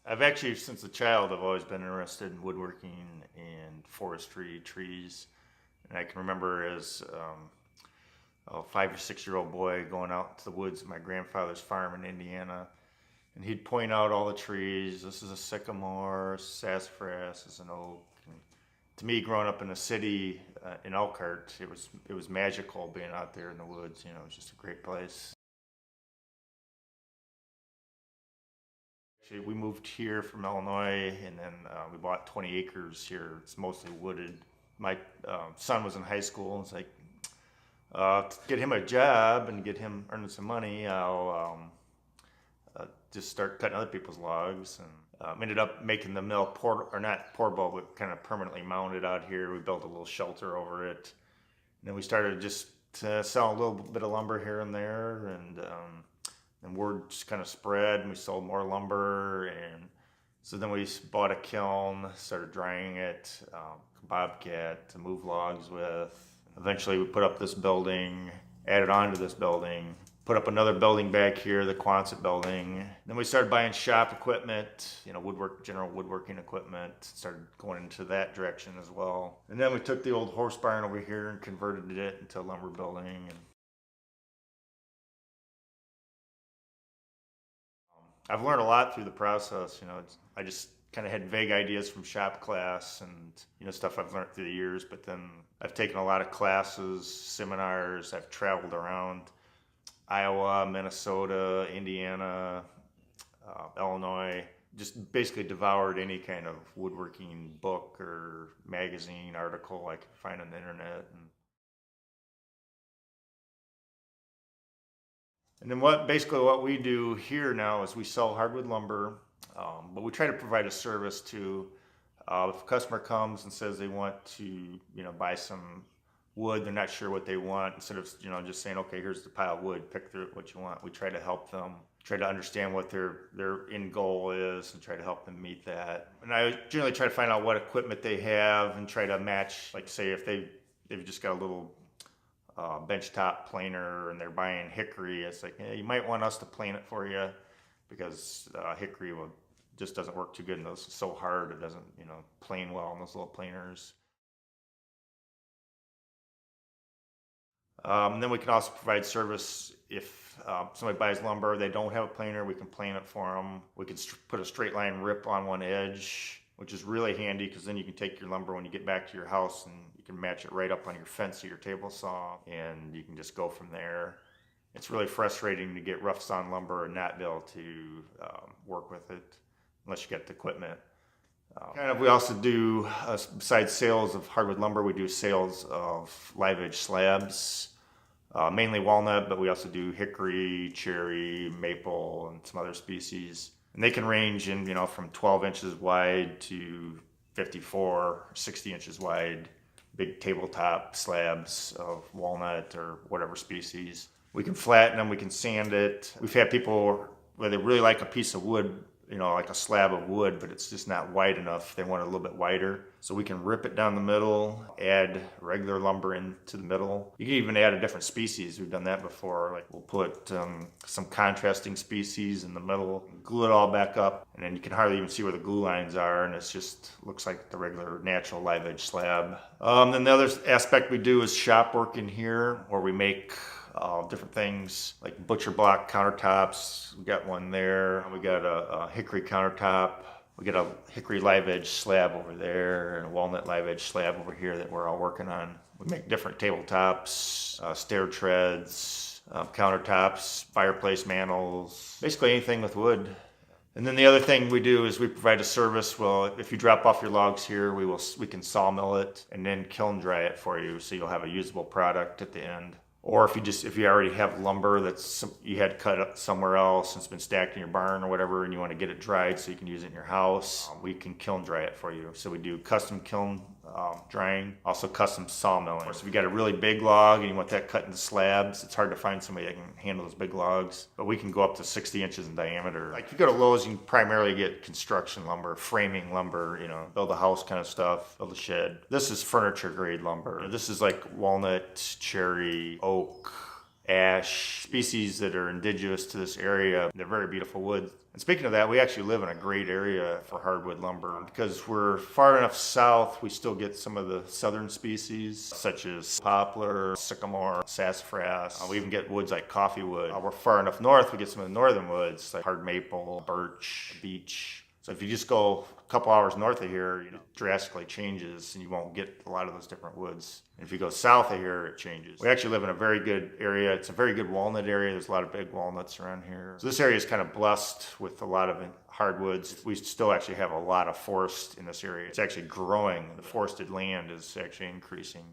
I've actually, since a child, I've always been interested in woodworking and forestry, trees. And I can remember as a 5 or 6 year old boy going out to the woods at my grandfather's farm in Indiana. And he'd point out all the trees. This is a sycamore, sassafras, this is an oak. And to me, growing up in the city in Elkhart, it was magical being out there in the woods. You know, it was just a great place. Actually, we moved here from Illinois, and then we bought 20 acres here. It's mostly wooded. My son was in high school, and it's like, to get him a job and get him earning some money, I'll just start cutting other people's logs, and ended up making the mill or not portable, but kind of permanently mounted out here. We built a little shelter over it, and then we started just to sell a little bit of lumber here and there, and word just kind of spread, and we sold more lumber, and so then we bought a kiln, started drying it, bobcat to move logs with. Eventually we put up this building, added on to this building, put up another building back here, the Quonset building. Then we started buying shop equipment, general woodworking equipment, started going into that direction as well. And then we took the old horse barn over here and converted it into a lumber building. And I've learned a lot through the process. I just kind of had vague ideas from shop class and stuff I've learned through the years. But then I've taken a lot of classes, seminars. I've traveled around Iowa, Minnesota, Indiana, Illinois. Just basically devoured any kind of woodworking book or magazine article I could find on the internet. And then basically what we do here now is we sell hardwood lumber, but we try to provide a service to, if a customer comes and says they want to, buy some wood, they're not sure what they want, instead of, just saying, okay, here's the pile of wood, pick through what you want. We try to help them, try to understand what their end goal is and try to help them meet that. And I generally try to find out what equipment they have and try to match, like say if they've just got a little benchtop planer and they're buying hickory, it's like, you might want us to plane it for you because hickory just doesn't work too good in those. It's so hard, it doesn't plane well in those little planers. Then we can also provide service if somebody buys lumber, they don't have a planer, we can plane it for them. We can put a straight line rip on one edge, which is really handy because then you can take your lumber when you get back to your house and you can match it right up on your fence or your table saw, and you can just go from there. It's really frustrating to get rough sawn lumber and not be able to work with it unless you get the equipment. We also do, besides sales of hardwood lumber, we do sales of live edge slabs, mainly walnut, but we also do hickory, cherry, maple, and some other species. And they can range in, from 12 inches wide to 54, 60 inches wide, big tabletop slabs of walnut or whatever species. We can flatten them, we can sand it. We've had people where they really like a piece of wood, like a slab of wood, but it's just not wide enough. They want it a little bit wider. So we can rip it down the middle, add regular lumber into the middle. You can even add a different species. We've done that before. Like we'll put some contrasting species in the middle, glue it all back up, and then you can hardly even see where the glue lines are, and it just looks like the regular natural live edge slab. Then the other aspect we do is shop work in here, where we make different things like butcher block countertops. We got one there. We got a hickory countertop. We got a hickory live edge slab over there and a walnut live edge slab over here that we're all working on. We make different tabletops, stair treads, countertops, fireplace mantles, basically anything with wood. And then the other thing we do is we provide a service. Well, if you drop off your logs here, we can sawmill it and then kiln dry it for you, so you'll have a usable product at the end. Or if you already have lumber you had cut up somewhere else and it's been stacked in your barn or whatever, and you want to get it dried so you can use it in your house, we can kiln dry it for you. So we do custom kiln drying, also custom sawmilling. So if you got a really big log and you want that cut into slabs, it's hard to find somebody that can handle those big logs, but we can go up to 60 inches in diameter. Like if you go to Lowe's, you can primarily get construction lumber, framing lumber, build a house kind of stuff, build a shed. This is furniture grade lumber. This is like walnut, cherry, oak, ash, species that are indigenous to this area. They're very beautiful wood. And speaking of that, we actually live in a great area for hardwood lumber. Because we're far enough south, we still get some of the southern species, such as poplar, sycamore, sassafras. We even get woods like coffee wood. We're far enough north, we get some of the northern woods, like hard maple, birch, beech. So if you just go a couple hours north of here, it drastically changes and you won't get a lot of those different woods. And if you go south of here, it changes. We actually live in a very good area. It's a very good walnut area. There's a lot of big walnuts around here. So this area is kind of blessed with a lot of hardwoods. We still actually have a lot of forest in this area. It's actually growing. The forested land is actually increasing.